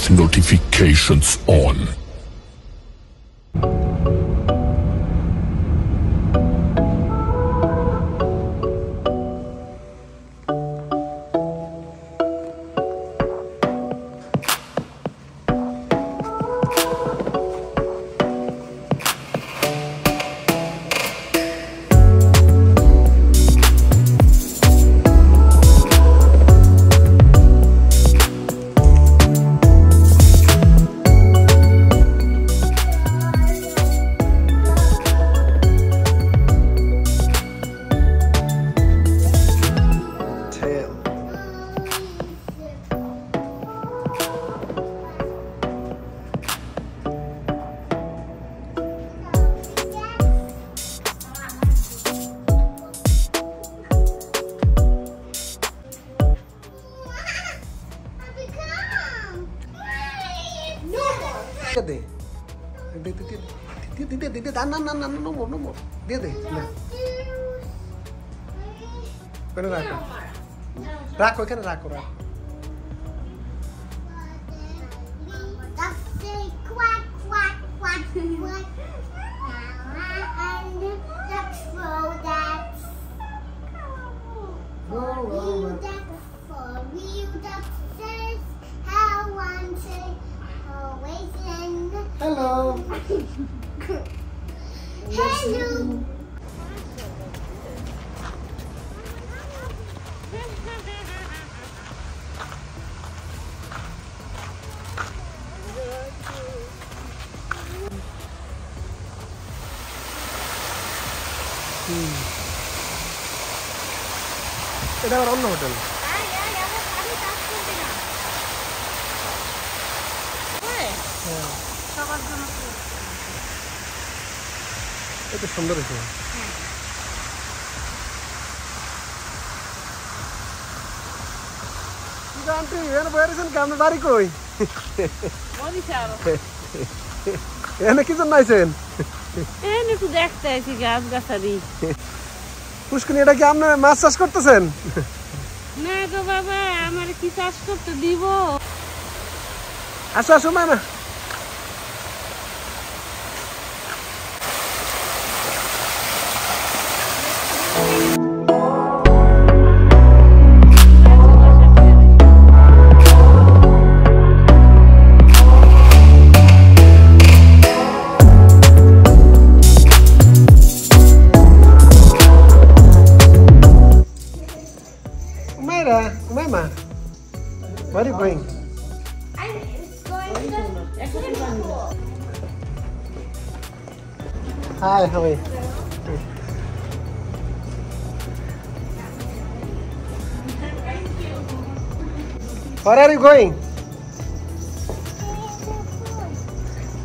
with notifications on. No more. Dede. Rako, kan rako. Quack, quack, quack, quack. And let's throw that. For real duck says how one say always end. Hello. Hello. এটা আবার অন্য hotel. এটা সুন্দর হয়েছে। Aunty এখানে বেরিয়েছেন কেমন বাড়ি কই? এখানে কি জন্য আইছেন? একটু দেখতে আছি গাছ গাছারি। পুষ্কুনি এটা কি আপনি মাছ চাষ করতেছেন? না গো বাবা, আমার কি চাষ করতে দিব? আসো আসো মামা। Umaima, where are you going? I'm going to Hi, how are you? Where are you going?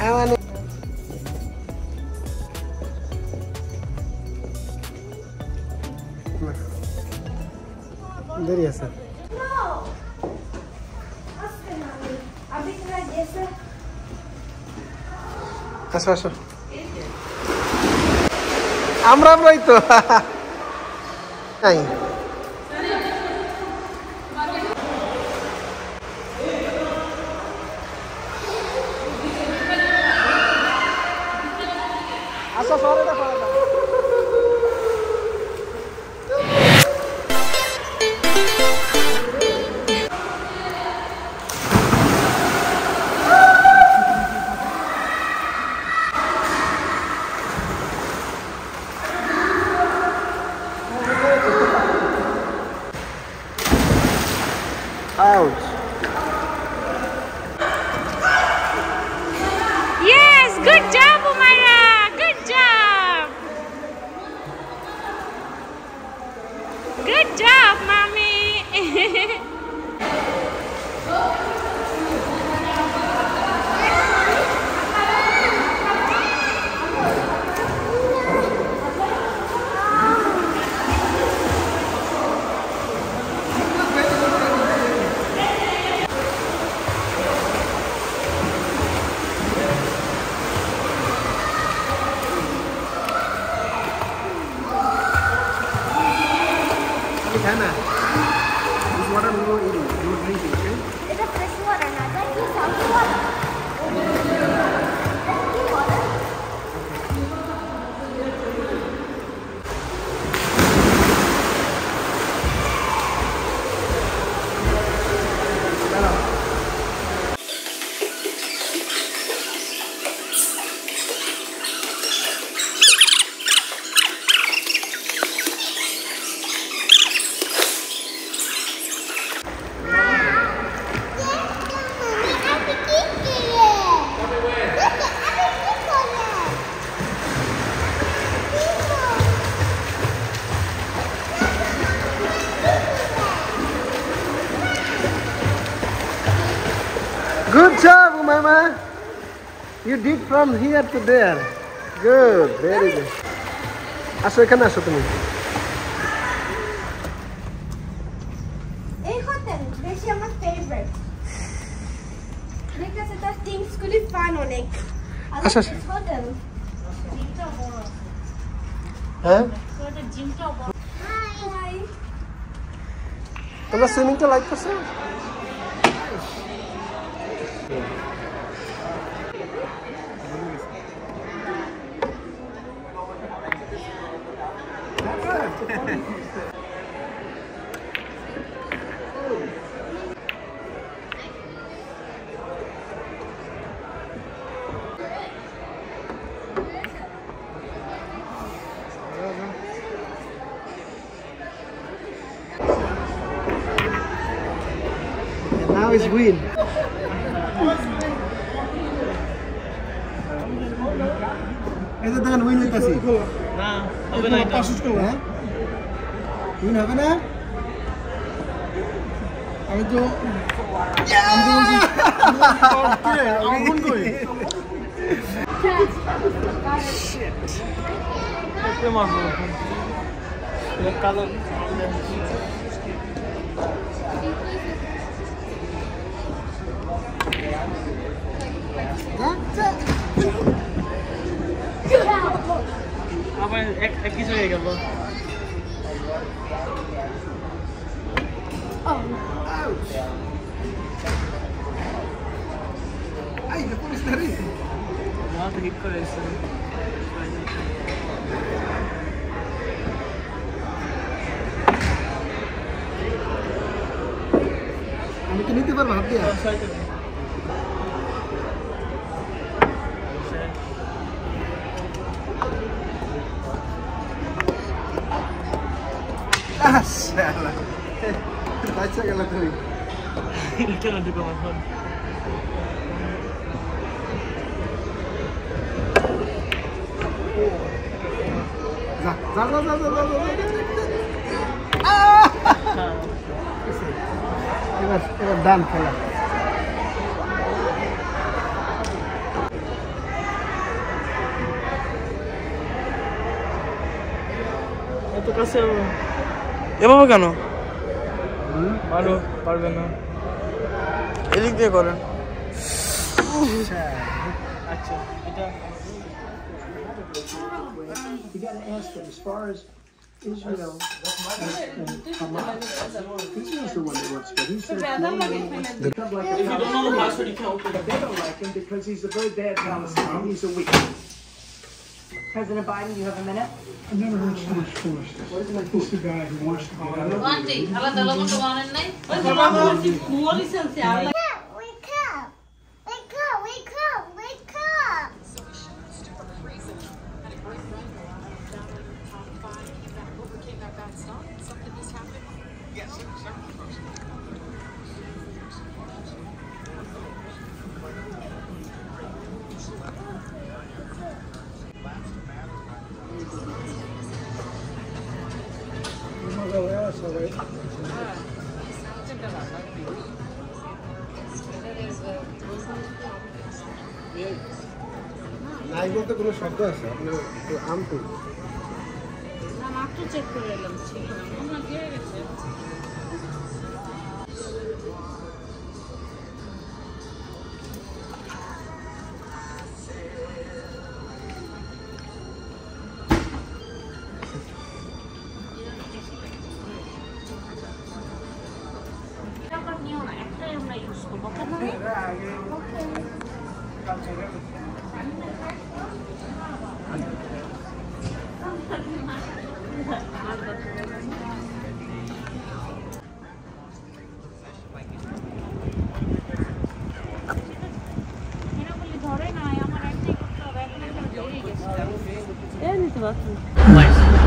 I want to... There he is, sir. আসো আসো আমরাই তো নাই আসো সরে দেখো Ouch. Yes, good job, Umaira. Good job. Good job, mommy. Hannah, this water we will eat. You will drink it, okay? It's a fresh water, not like this. Mama. You did from here to there. Good, very good. আসো এখানে আসো তুমি। এই hotel বেশি আমার favourite. দেখতেছে তার থিংসগুলি fun অনেক। আচ্ছা আচ্ছা। হোটেল। হ্যাঁ? হাই। তোমরা সুইমিংটা লাইক করছো? Now is win. এটা দেখেন উইন হইতাছি না হবে না এটা পাস করব হ্যাঁ উইন হবে না আমি তো আগুন কই শিট এটা মারবো এটা কালো আবার এক কিছু হয়ে গেল Ay, ¿me pones terrible? No, te quito eso. আমি তো নিতে পারবো হাত দিয়ে বাচ্চা গেল তুই কেন ঢুকো আমার ফোন যা যা যা যা যা এবার ডান খেলা এত কাছে এভাবে কেন ভালো পারবে না এদিক দিয়ে করেন আচ্ছা এটা You got to ask them as far as Israel Israel's the one that wants to. He said if you don't know the password, you can't open it. They don't like him because he's a very bad Palestinian. He's a weak. President Biden, you have a minute. I've never heard so much foolishness. This is the guy who wants to be নাই বলতে কোনো শব্দ আছে আপনার আমটু না মাত্র check করে এলাম ছিল না মনে দিয়ে গেছে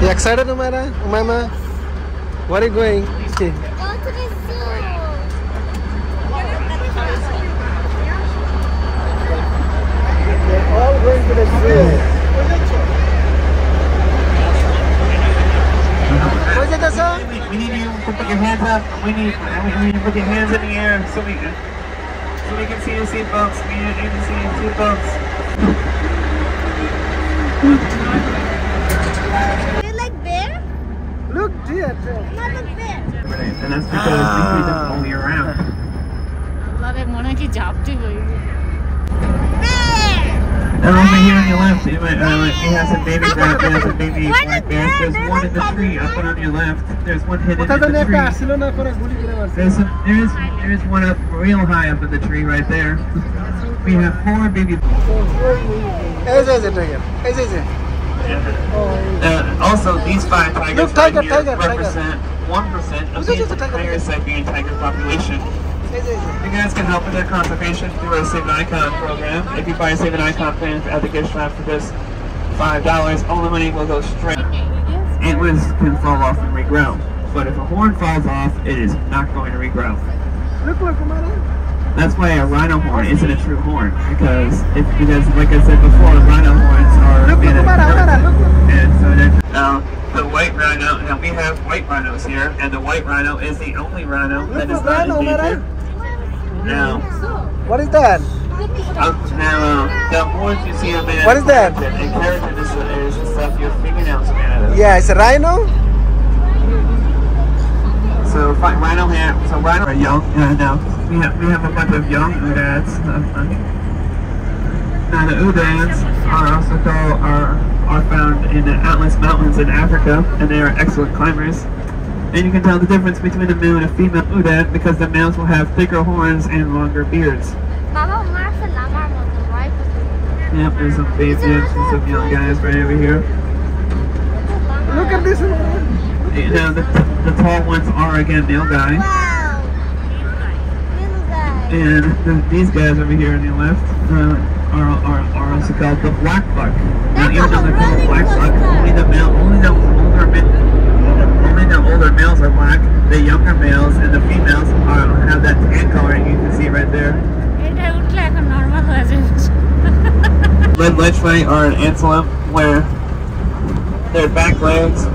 You excited, Umaira? Umaima? Where are you going? Go to the zoo. They're all going to the zoo. Where's it, Asa? We need you to put your hands up. We need you to put your hands in the air so we we can see the seatbelts. We need to see the seatbelts. You like bear? Look, dear. Not like bear. And that's because we feed them all year round. আল্লাহরে মনে কি ঝাপ দিবই And over here on your left, you have some baby black bears and baby black bears. There's one in the tree up on your left. There's one hidden in the tree. There is one up real high up in the tree right there. We have 4 baby. Also, these 5 tigers right here represent 1% of the entire Siberian tiger population. You guys can help with their conservation through our Save an Icon program. If you buy a Save an Icon plan at the gift shop for this $5, all the money will go straight. Antlers can fall off and regrow, but if a horn falls off, it is not going to regrow. That's why a rhino horn isn't a true horn, because like I said before, rhino horns are made of dirt, and so now the white rhino. Now we have white rhinos here, and the white rhino is the only rhino that is not endangered. Now, what is that? Now, the horns you see are made What is that? And keratin is the stuff your fingernails are made out of. Yeah, it's a rhino. So rhino here. So rhino are young. Now we have a bunch of young oodads. Now the oodads are also are found in the Atlas Mountains in Africa, and they are excellent climbers. And you can tell the difference between a male and a female oodad because the males will have thicker horns and longer beards. Yep, there's some babies and some young guys right over here. Look at this one. Now the tall ones are again male guys. And these guys over here on the left are also called the black buck. Now even though they're called black buck, only the older males are black. The younger males and the females have that tan coloring you can see right there. Red ledgefly are an antelope where their back legs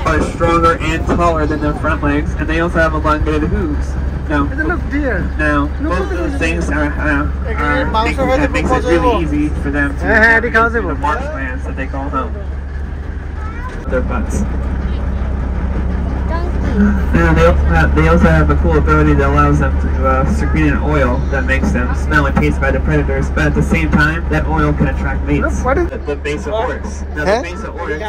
are stronger and taller than their front legs, and they also have elongated hooves. Now, both those things makes it really easy for them to the marshlands that they call home. Their butts. Now they also have a cool ability that allows them to secrete an oil that makes them smell and taste by the predators, but at the same time, that oil can attract mates. What is the base of oryx? Now the base of oryx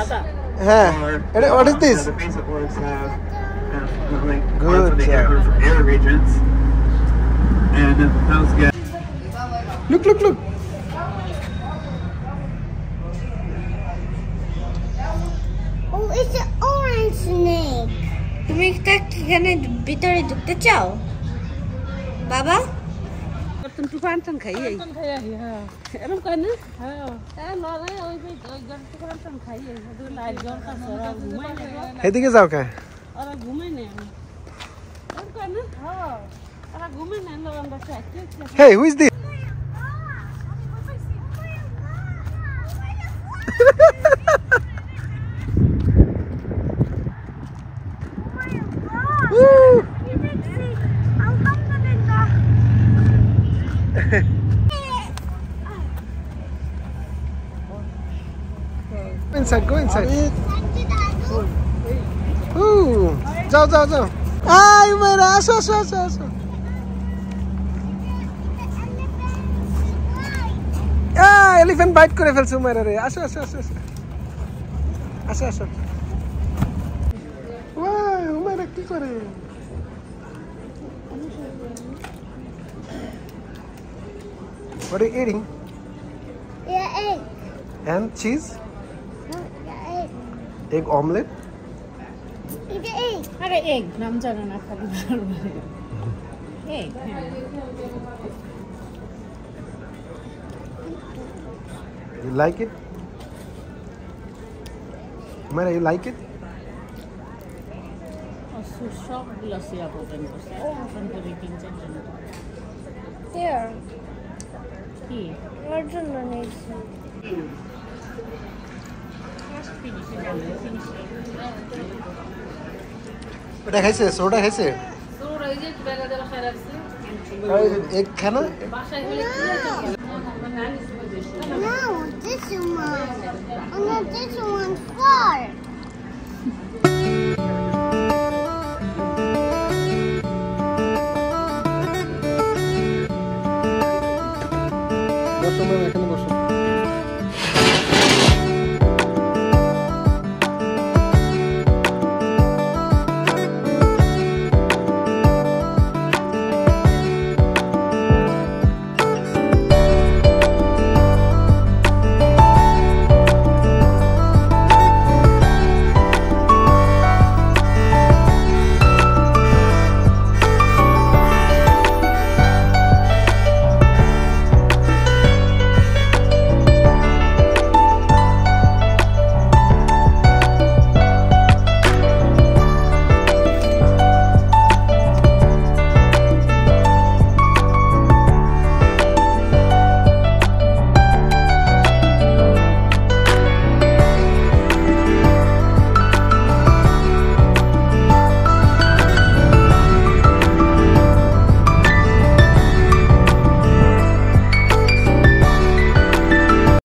what is this? The base of oryx have good for the air regions, and those guys. Look. Oh, it's an orange snake. তুমি এখানে ভিতরে ঢুকতে চাও বাবা তুমি টুকানটান খাই এরকম কই না হ্যাঁ লরে ওই টুকানটান খাই দুই লাইট জ্বলতা সরা ঘুমাই না এদিকে যাও কে ওরা ঘুমাই না এরকম কই না হ্যাঁ ওরা ঘুমাই না আমরা চাইতে Hey, who is this? Go inside. Ooh, जाओ. Ay, Umaira, aso. Elephant bite করে ফেলছে Umaira রে. আসো. Wow, Umaira কি করে? What are you eating? Yeah, egg. And cheese? Yeah, egg. Egg omelette? Eat the egg. আরে এগ নাম জানো না খালি egg You like it? Umaira, you like it? সবগুলো সিরাপ ওপেন করছে ওপেন করে কিনছেন Here. কি Your জন্য নিয়েছি ওটা খাইছে সোডা খাইছে তোর ওই যে ব্যাগা দেলা খাই রাখছে egg খানা? No, this one. Oh no, this one's far.